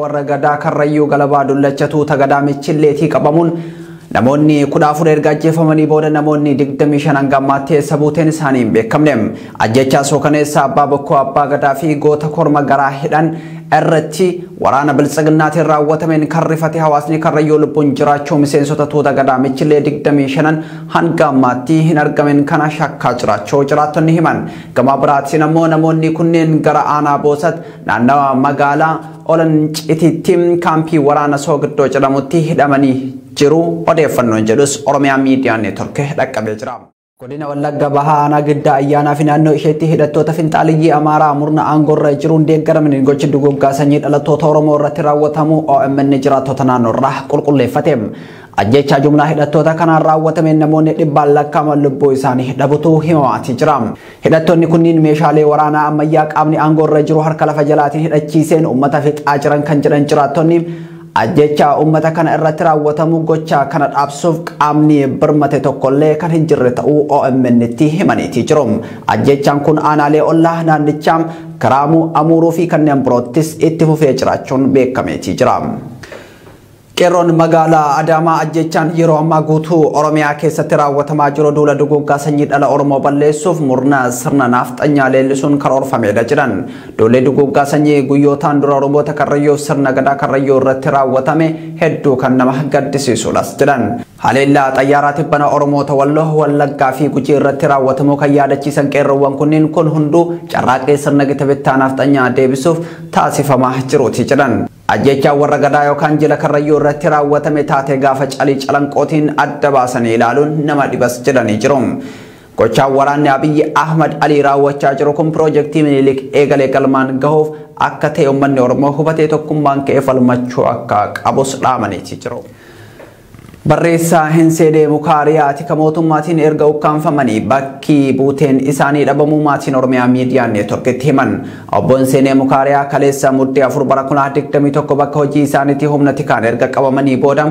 warra gadaa karrayyuu galabaa dullachatu tagadaa michilleetii qabamuun namoonni 14 erga ajjeefamanii booda namoonni 25 hanga ammaatti sabuuteen isaanii hin beekamne. Ajjechaa sookaneessa abbaa bokkoo abbaa gadaa fi goota korma garaa hidhan irratti waraana biltsiginnaatiin raawwatameen kan rifate hawaasni karrayyuu lubbuun jiraachuu miseensota tuuta gadaa michillee 25 hanga ammaatti hin argamin kana shakkaa jiraachuu jiraattonni himan. Gama biraatiin ammoo namoonni kunneen gara aanaa boosat naannawa magaalaa Olancitiitti kaampii waraana Soogiddoo jedhamutti hidhamanii jiru. Odeeffannoon jedhus Oromiyaa Miidiyaa Neetwork dhaqqabee jira. Godina Wallagga Bahaa aanaa giddaa ayyaanaa fi naannoo isheetti hidhattoota finxaaliyyii Amaaraa murna aangorra jiruun deeggaramaniin gochi duguggaa sanyii dhalattoota Oromoo irratti raawwatamu OMN jiraattota naannoo irraa qulqulleeffate. Ajjechaa jumlaa hidhattoota kanaan raawwatameen namoonni dhibbaan lakkaa'aman lubbuu isaanii dhabutu himamaatii jira. Hidhattoonni kunniin meeshaalee waraanaa ammayyaa qaamni aangorra jiru harka lafa jalaatiin hidhachiiseen uummata fixaa jiran kan jedhan jiraattonni ajjechaa uummata kana irratti raawwatamu gochaa kana dhaabsuuf qaamni birmate tokkollee kan hin jirre ta'uu OMN'tti himaniitii jiru. Ajjechaan kun aanaalee ollaa naannichaa Karaamuu, Amuuruu fi kanneen biroottis itti fufee jiraachuun beekameetii jira. Qeerroon magaalaa Adaamaa ajjechaan yeroo ammaa guutuu Oromiyaa keessatti raawwatamaa jiru duula duguggaa sanyii dhala Oromoo balleessuuf murna sirna nafxanyaa leellisuun karoorfameedha jedhan. Duulli duguggaa sanyii guyyootaan dura Oromoota karrayyuu sirna gadaa karrayyuu irratti raawwatame hedduu kan nama gaddisiisuudhas jedhan. Haleellaa xayyaaraa tibbana Oromoota Walloo, Wallaggaa fi Gujii irratti raawwatamu kan yaadachiisan qeerroowwan kunniin kun hunduu carraaqee sirna gita bittaa nafxanyaa deebisuuf taasifamaa jiruuti jedhan. Ajjechaa warra gadaa yookaan jila karrayyuu irratti raawwatame taatee gaafa calii calanqootiin adda baasanii ilaaluun nama dhibas jedhanii jiru. Gochaan waraanni Abiyyi Ahmad Alii raawwachaa jiru kun piroojeektii Minilik eegalee galmaan gahuuf akka ta'e uummanni Oromoo hubatee tokkummaan ka'ee falmachuu akka qabus dhaamaniitii jiru. Barreessaa Hinseedee Mukaariyaati kan mootummaatiin erga ukkaanfamanii bakki buuteen isaanii dhabamuu maatiin Oromiyaa Miidiyaa Neetworkitti himan. Obbo Hinseenee Mukaariyaa kaleessa muddee 4 bara 2021 bakka hojii isaaniitti humna tikaan erga qabamanii booda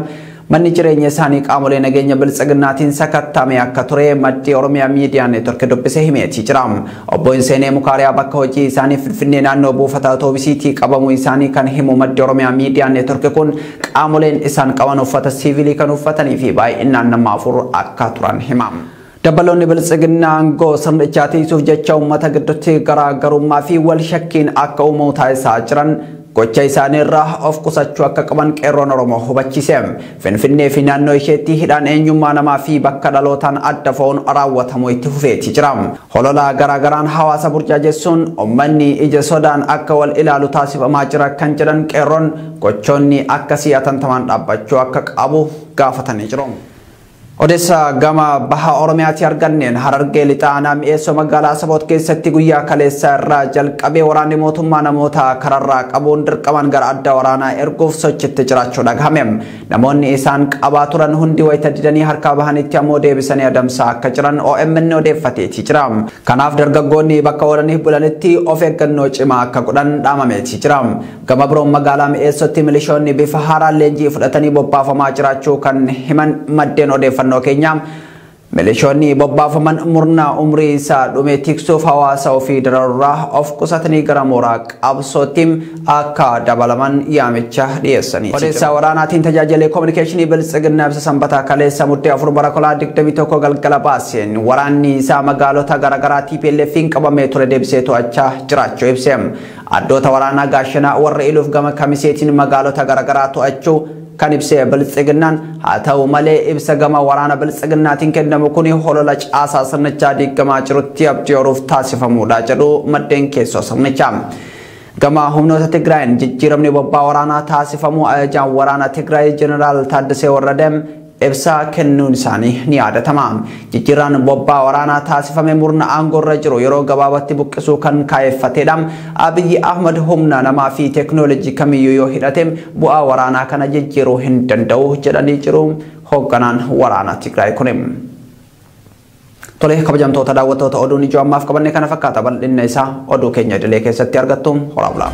manni jireenya isaanii qaamolee nageenya biltsiginnaatiin sakattame akka ture maddii Oromiyaa Miidiyaa Neetwork dubbisee himeetii jira. Obbo Hinseenee Mukaariyaa bakka hojii isaanii Finfinnee naannoo buufata Awutoobisiitii qabamuu isaanii kan himu maddii Oromiyaa Miidiyaa Neetwork kun qaamoleen isaan qaban uffata siivilii kan uffatanii fi baay'inaan nama 4 akka turan hima. Dabaloonni biltsiginnaa aangoo sirnichaa tiisuuf jecha uummata gidduutti garaagarummaa fi wal shakkiin akka uumamu taasisaa jiran gocha isaanii irraa of qusachuu akka qaban qeerroon Oromoo hubachiise. Finfinnee fi naannoo isheetti hidhaan eenyummaa namaa fi bakka dhalootaan adda foon raawwatamu itti fufeetii jira. Holola garaagaraan hawaasa burjaajessuun uummanni ija sodaan akka wal ilaalu taasifamaa jira kan jedhan qeerroon gochoonni akkasii atantamaan dhaabbachuu akka qabu gaafatanii jiru. Odeessa gama baha Oromiyaatti arganneen Harargee lixaa mi'eessoo magaalaa Asaboot keessatti guyyaa kaleessaa irraa jalqabee waraanni mootummaa namoota kararraa qabuun dirqaman gara adda waraanaa erguuf sochitti jiraachuu dhagahame. Namoonni isaan qabaa turan hundi wayita didanii harkaa bahanitti ammoo deebisanii adamsaa akka jiran OMN odeeffateetii jira. Kanaaf dargaggoonni bakka oolaniif bulanitti of eeggannoo cimaa akka godhan dhaamameetii jira. Gama biroon magaalaa mi'eessootti milishoonni bifa haaraan leenjii fudhatanii bobbaafamaa jiraachuu kan himan maddeen odeeffannoo keenya. Milishoonni bobbaafaman murna umrii isaa dhume tiksuuf hawaasa ofii dararraa of qusatanii gara mooraa qabsootti akka dabalaman yaamicha dhiyeessanii. Odeessaa waraanaatiin tajaajila kominikeeshinii biltsiginnaa ibsa sanbataa kaleessa muddee 4 bara 2021 galgala baaseen waraanni isaa magaalota garaagaraa TPLF'n qabamee ture deebisee to'achaa jiraachuu ibse. Addoota waraanaa gaashanaa warra iluuf gama kamiseetiin magaalota garaagaraa to'achuu kan ibsee biltsiginnaan haa ta'u malee ibsa gama waraana biltsiginnaatiin kennamu kun holola caasaa sirnichaa diigamaa jirutti abdii horuuf taasifamuudha jedhu maddeen keessoo sirnichaa. Gama humnoota Tigraayin jijjiiramni bobbaa waraanaa taasifamu ajajaan waraana Tigraay Jeneraal Taaddasee Warradee ibsa kennuun isaanii ni yaadatama. Jijjiiraan bobbaa waraanaa taasifame murna aangorra jiru yeroo gabaabatti buqqisuu kan kaayeffatedha. Abiyyi Ahmad humna namaa fi teeknooloojii kamiyyuu yoo hidhate bu'aa waraanaa kana jijjiiruu hin danda'u jedhanii jiru hoogganaan waraana Tigraay kun. Tole kabajamtoota daawwattoota oduun ijoo ammaaf qabanne kana fakkaata bal'inna isaa oduu keenya idilee keessatti argattu horaa bulaa.